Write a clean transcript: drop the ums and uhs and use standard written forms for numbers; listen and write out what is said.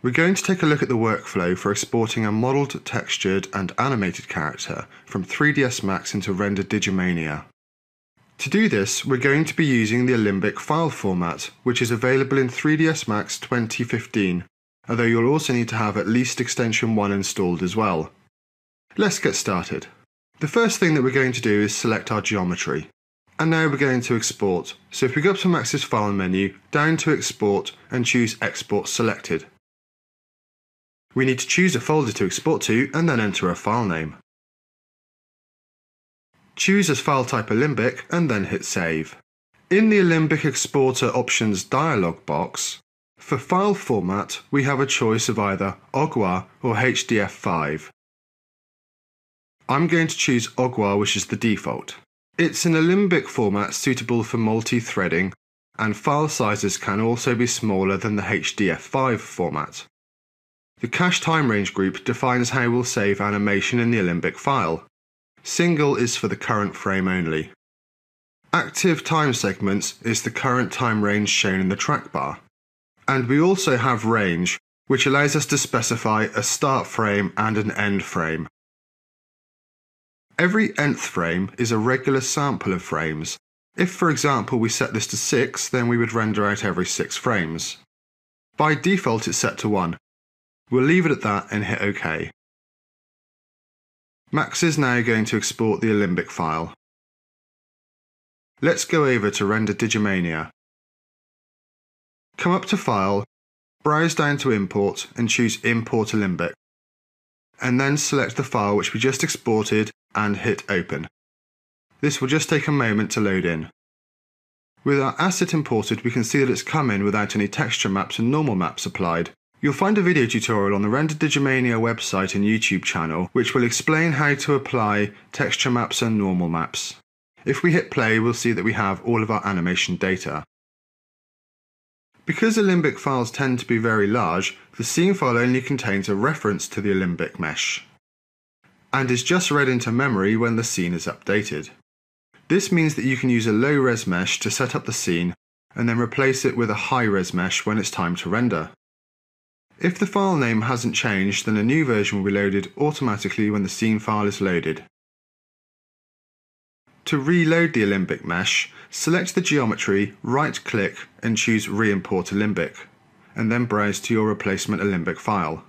We're going to take a look at the workflow for exporting a modelled, textured and animated character from 3ds Max into RenderDM. To do this, we're going to be using the Alembic file format, which is available in 3ds Max 2015, although you'll also need to have at least extension 1 installed as well. Let's get started. The first thing that we're going to do is select our geometry. And now we're going to export. So if we go up to Max's file menu, down to export and choose export selected. We need to choose a folder to export to and then enter a file name. Choose as file type Alembic and then hit save. In the Alembic Exporter Options dialog box, for file format we have a choice of either OGWA or HDF5. I'm going to choose OGWA, which is the default. It's an Alembic format suitable for multi-threading, and file sizes can also be smaller than the HDF5 format. The cache time range group defines how we'll save animation in the Alembic file. Single is for the current frame only. Active time segments is the current time range shown in the track bar. And we also have range, which allows us to specify a start frame and an end frame. Every nth frame is a regular sample of frames. If, for example, we set this to 6, then we would render out every 6 frames. By default, it's set to 1. We'll leave it at that and hit OK. Max is now going to export the Alembic file. Let's go over to RenderDM. Come up to File, browse down to Import and choose Import Alembic. And then select the file which we just exported and hit Open. This will just take a moment to load in. With our asset imported, we can see that it's come in without any texture maps and normal maps applied. You'll find a video tutorial on the RenderDM website and YouTube channel which will explain how to apply texture maps and normal maps. If we hit play, we'll see that we have all of our animation data. Because Alembic files tend to be very large, the scene file only contains a reference to the Alembic mesh, and is just read into memory when the scene is updated. This means that you can use a low-res mesh to set up the scene, and then replace it with a high-res mesh when it's time to render. If the file name hasn't changed, then a new version will be loaded automatically when the scene file is loaded. To reload the Alembic mesh, select the geometry, right-click and choose Re-import Alembic, and then browse to your replacement Alembic file.